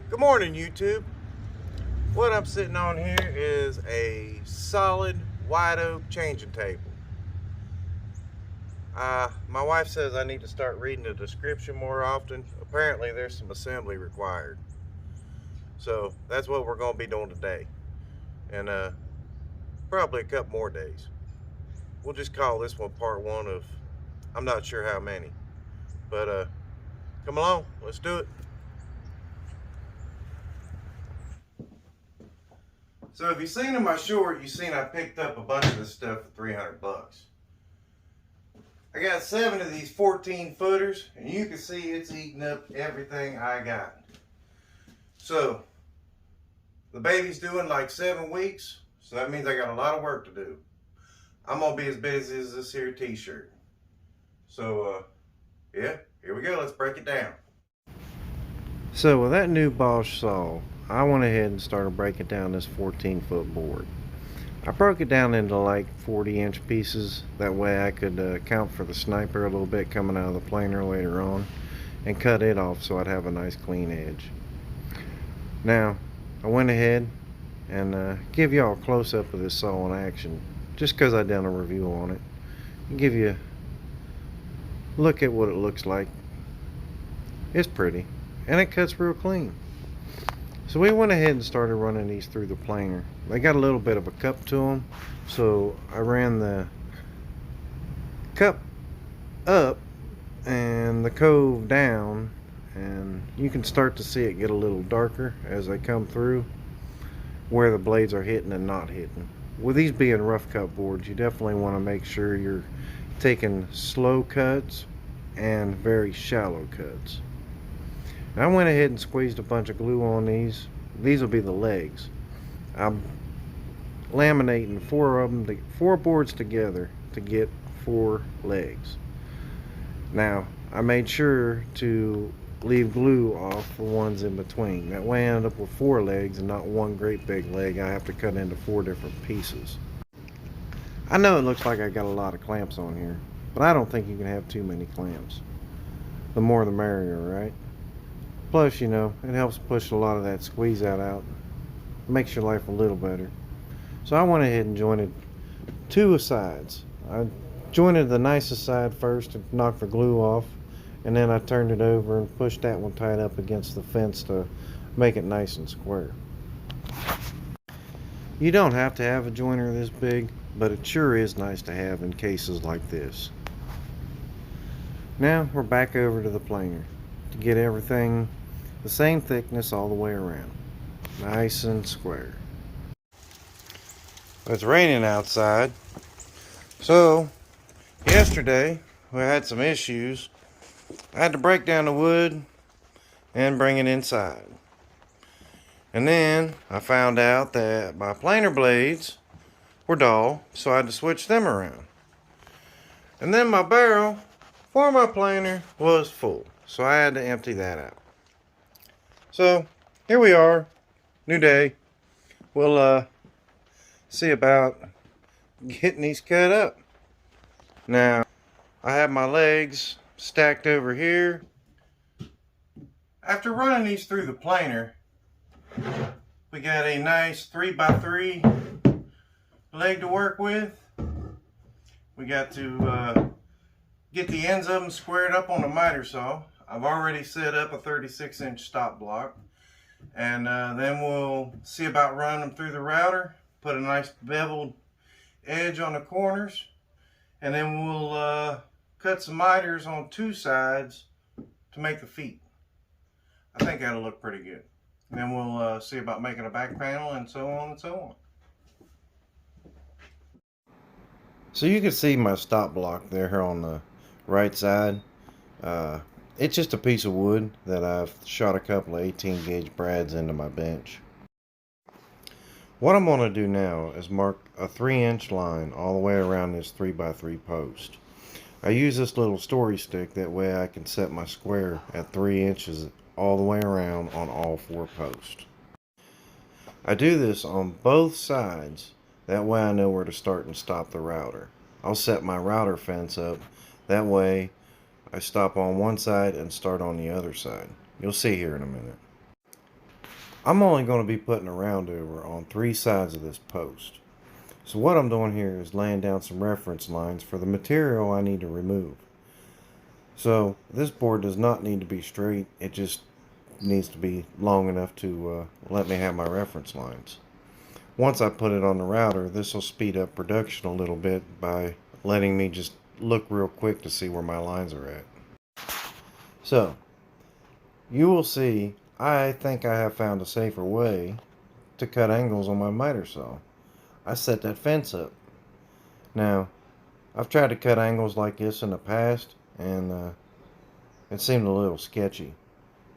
Good morning, YouTube. What I'm sitting on here is a solid white oak changing table. My wife says I need to start reading the description more often. Apparently there's some assembly required. So that's what we're going to be doing today. And probably a couple more days. We'll just call this one part one of I'm not sure how many. But come along, let's do it. So if you've seen in my short, you've seen I picked up a bunch of this stuff for 300 bucks. I got 7 of these 14 footers, and you can see it's eating up everything I got. So the baby's doing like 7 weeks, so that means I got a lot of work to do. I'm gonna be as busy as this here t-shirt. So yeah, here we go, let's break it down. So with that new Bosch saw, I went ahead and started breaking down this 14-foot board. I broke it down into like 40-inch pieces. That way I could account for the sniper a little bit coming out of the planer later on and cut it off so I'd have a nice clean edge. Now, I went ahead and give y'all a close-up of this saw in action just because I done a review on it. And give you a look at what it looks like. It's pretty and it cuts real clean. So we went ahead and started running these through the planer. They got a little bit of a cup to them, so I ran the cup up and the cove down, and you can start to see it get a little darker as they come through where the blades are hitting and not hitting. With these being rough cut boards, you definitely want to make sure you're taking slow cuts and very shallow cuts. I went ahead and squeezed a bunch of glue on these. These will be the legs. I'm laminating 4 of them, 4 boards together to get 4 legs. Now, I made sure to leave glue off the ones in between. That way I end up with 4 legs and not one great big leg I have to cut into 4 different pieces. I know it looks like I got a lot of clamps on here, but I don't think you can have too many clamps. The more the merrier, right? Plus, you know, it helps push a lot of that squeeze out. It makes your life a little better. So I went ahead and jointed 2 sides. I jointed the nicest side first to knock the glue off, and then I turned it over and pushed that one tight up against the fence to make it nice and square. You don't have to have a joiner this big, but it sure is nice to have in cases like this. Now we're back over to the planer to get everything the same thickness all the way around, nice and square. It's raining outside, so yesterday we had some issues. I had to break down the wood and bring it inside, and then I found out that my planer blades were dull, so I had to switch them around. And then my barrel for my planer was full, so I had to empty that out. So here we are, new day. We'll see about getting these cut up. Now I have my legs stacked over here. After running these through the planer, we got a nice 3x3 leg to work with. We got to get the ends of them squared up on the miter saw. I've already set up a 36-inch stop block, and then we'll see about running them through the router, put a nice beveled edge on the corners, and then we'll cut some miters on 2 sides to make the feet. I think that'll look pretty good. And then we'll see about making a back panel and so on and so on. So you can see my stop block there on the right side. It's just a piece of wood that I've shot a couple of 18 gauge brads into my bench. What I'm going to do now is mark a 3-inch line all the way around this 3x3 post. I use this little story stick, that way I can set my square at 3 inches all the way around on all 4 posts. I do this on both sides, that way I know where to start and stop the router. I'll set my router fence up, that way I stop on one side and start on the other side. You'll see here in a minute. I'm only going to be putting a round over on 3 sides of this post. So what I'm doing here is laying down some reference lines for the material I need to remove. So this board does not need to be straight, it just needs to be long enough to let me have my reference lines. Once I put it on the router, this will speed up production a little bit by letting me just look real quick to see where my lines are at. So you will see, I think I have found a safer way to cut angles on my miter saw. I set that fence up. Now, I've tried to cut angles like this in the past, and it seemed a little sketchy.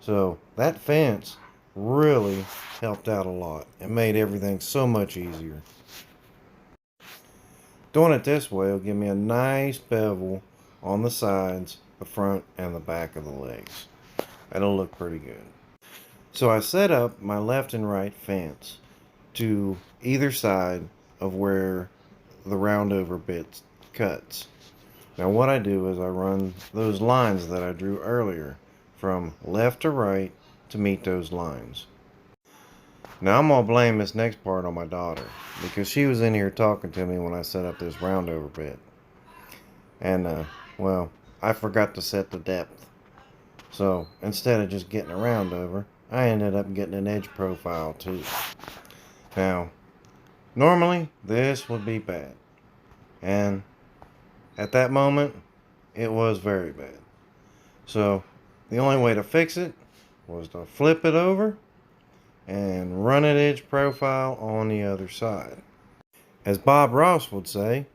So that fence really helped out a lot. It made everything so much easier. Doing it this way will give me a nice bevel on the sides, the front, and the back of the legs. It'll look pretty good. So I set up my left and right fence to either side of where the round over bit cuts. Now what I do is I run those lines that I drew earlier from left to right to meet those lines. Now I'm going to blame this next part on my daughter, because she was in here talking to me when I set up this round over bit. And well, I forgot to set the depth. So instead of just getting a round over, I ended up getting an edge profile too. Now, normally this would be bad, and at that moment it was very bad. So the only way to fix it was to flip it over and run an edge profile on the other side. As Bob Ross would say,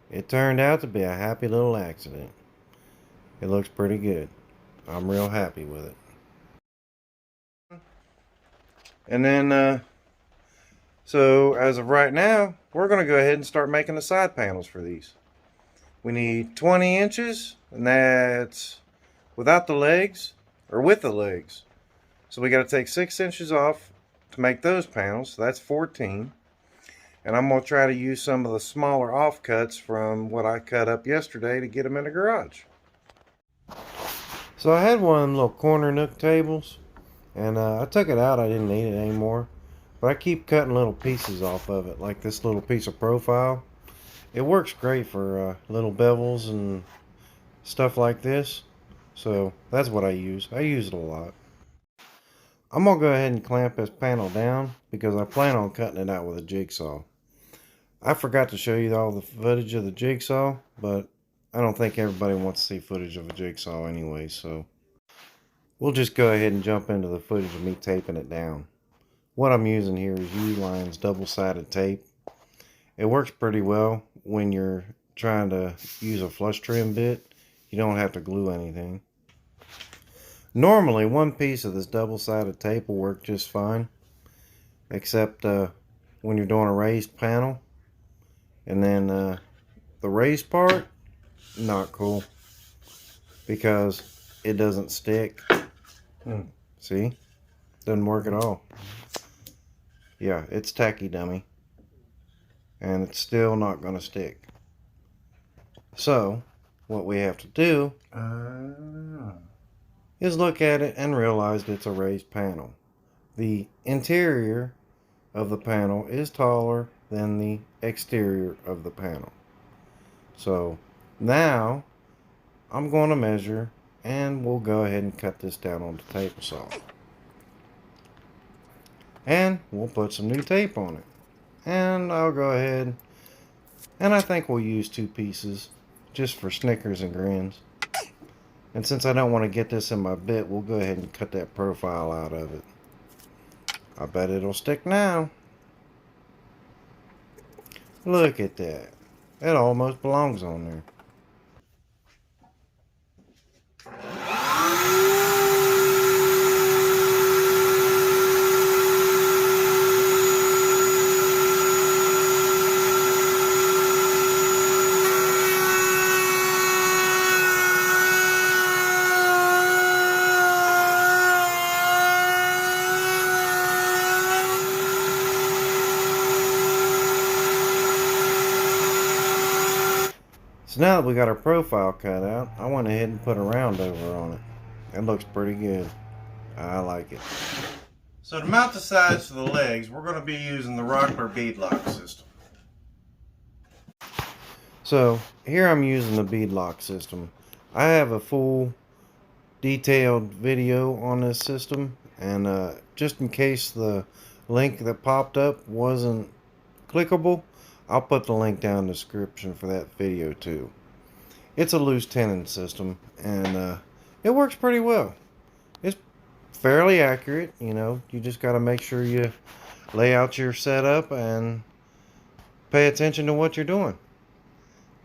it turned out to be a happy little accident. It looks pretty good. I'm real happy with it. And then so as of right now, we're going to go ahead and start making the side panels for these. We need 20 inches, and that's without the legs, or with the legs. So we got to take 6 inches off to make those panels. That's 14. And I'm going to try to use some of the smaller offcuts from what I cut up yesterday to get them in the garage. So I had one of them little corner nook tables, and I took it out. I didn't need it anymore. But I keep cutting little pieces off of it, like this little piece of profile. It works great for little bevels and stuff like this. So that's what I use. I use it a lot. I'm going to go ahead and clamp this panel down because I plan on cutting it out with a jigsaw. I forgot to show you all the footage of the jigsaw, but I don't think everybody wants to see footage of a jigsaw anyway, so we'll just go ahead and jump into the footage of me taping it down. What I'm using here is U-Line's double-sided tape. It works pretty well when you're trying to use a flush trim bit. You don't have to glue anything. Normally, one piece of this double-sided tape will work just fine, except when you're doing a raised panel. And then the raised part, not cool, because it doesn't stick. See? Doesn't work at all. Yeah, it's tacky dummy. And it's still not going to stick. So, what we have to do is look at it and realize it's a raised panel. The interior of the panel is taller than the exterior of the panel. So, now I'm going to measure, and we'll go ahead and cut this down on the table saw. And we'll put some new tape on it. And I'll go ahead, and I think we'll use 2 pieces just for snickers and grins. And since I don't want to get this in my bit, we'll go ahead and cut that profile out of it. I bet it'll stick now. Look at that. It almost belongs on there. So now that we got our profile cut out, I went ahead and put a round over on it. It looks pretty good. I like it. So to mount the sides to the legs, we're going to be using the rockler beadlock system. So here I'm using the beadlock system. I have a full detailed video on this system, and just in case the link that popped up wasn't clickable, I'll put the link down in the description for that video too. It's a loose tenon system, and it works pretty well. It's fairly accurate, you know. You just got to make sure you lay out your setup and pay attention to what you're doing.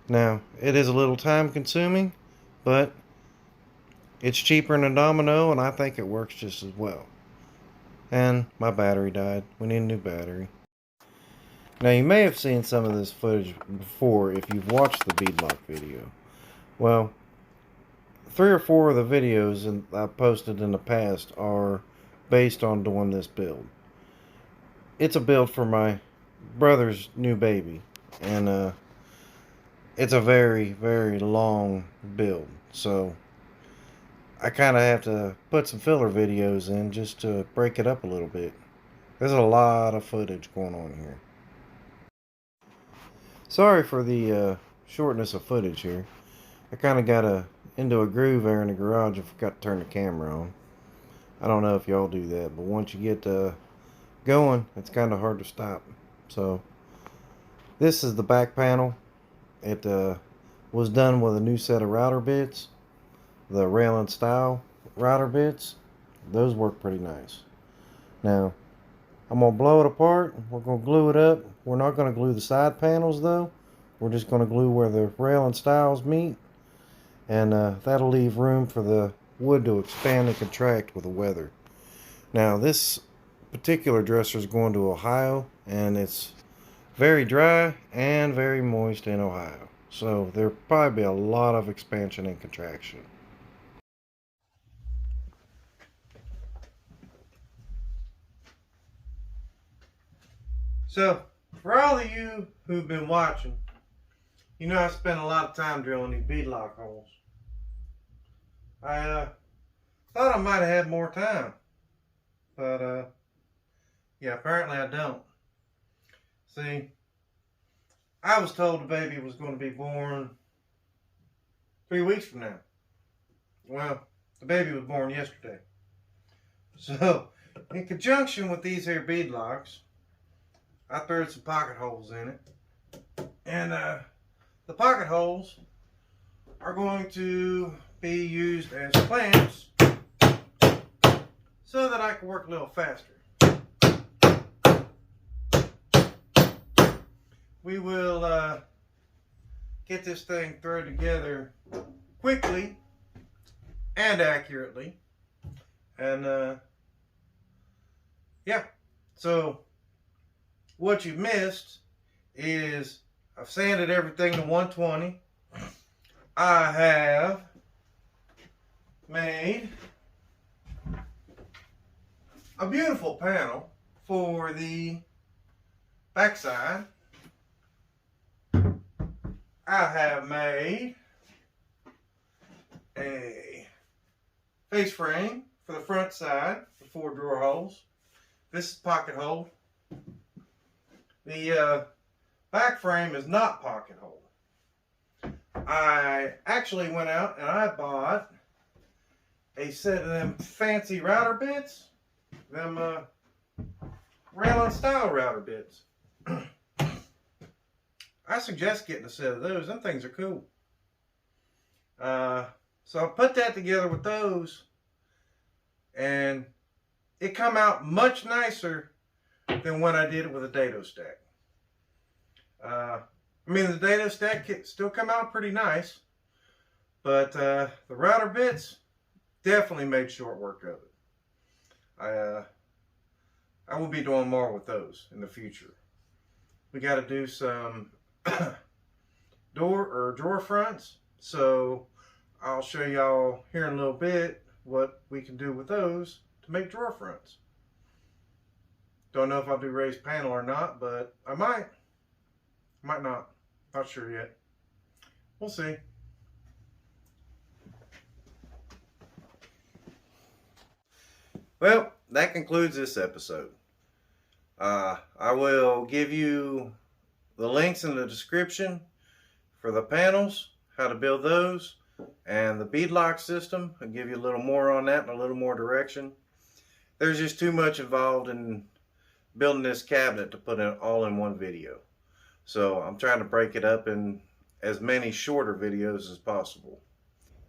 Now, it is a little time consuming, but it's cheaper than a domino, and I think it works just as well. And my battery died. We need a new battery. Now, you may have seen some of this footage before if you've watched the beadlock video. Well, 3 or 4 of the videos I've posted in the past are based on doing this build. It's a build for my brother's new baby, and it's a very, very long build, so I kind of have to put some filler videos in just to break it up a little bit. There's a lot of footage going on here. Sorry for the shortness of footage here. I kind of got into a groove there in the garage and forgot to turn the camera on. I don't know if y'all do that, but once you get going, it's kind of hard to stop. So this is the back panel. It was done with a new set of router bits, the railing style router bits. Those work pretty nice. Now I'm gonna blow it apart. We're gonna glue it up. We're not gonna glue the side panels though. We're just gonna glue where the railing styles meet, and that'll leave room for the wood to expand and contract with the weather. Now this particular dresser is going to Ohio, and it's very dry and very moist in Ohio, so there'll probably be a lot of expansion and contraction. So for all of you who've been watching, you know I spent a lot of time drilling these beadlock holes. I thought I might have had more time, but yeah, apparently I don't. See, I was told the baby was going to be born 3 weeks from now. Well, the baby was born yesterday. So, in conjunction with these here beadlocks, I threw some pocket holes in it. And the pocket holes are going to be used as clamps so that I can work a little faster. We will get this thing thrown together quickly and accurately. And yeah, so what you missed is I've sanded everything to 120. I have made a beautiful panel for the backside. I have made a face frame for the front side with 4 drawer holes. This is pocket hole. The back frame is not pocket hole. I actually went out and I bought a set of them fancy router bits, them railing style router bits. I suggest getting a set of those. Them things are cool. So I put that together with those, and it come out much nicer than when I did it with a dado stack. I mean, the dado stack still come out pretty nice, but the router bits definitely made short work of it. I will be doing more with those in the future. We got to do some door or drawer fronts, so I'll show y'all here in a little bit what we can do with those to make drawer fronts. Don't know if I'll do raised panel or not, but I might. Might not. Not sure yet. We'll see. Well, that concludes this episode. I will give you the links in the description for the panels, how to build those, and the beadlock system. I'll give you a little more on that and a little more direction. There's just too much involved in building this cabinet to put it all in one video. So I'm trying to break it up in as many shorter videos as possible.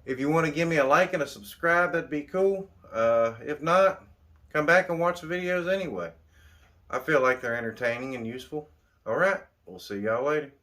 If you want to give me a like and a subscribe, that'd be cool. If not, come back and watch the videos anyway. I feel like they're entertaining and useful. Alright, we'll see y'all later.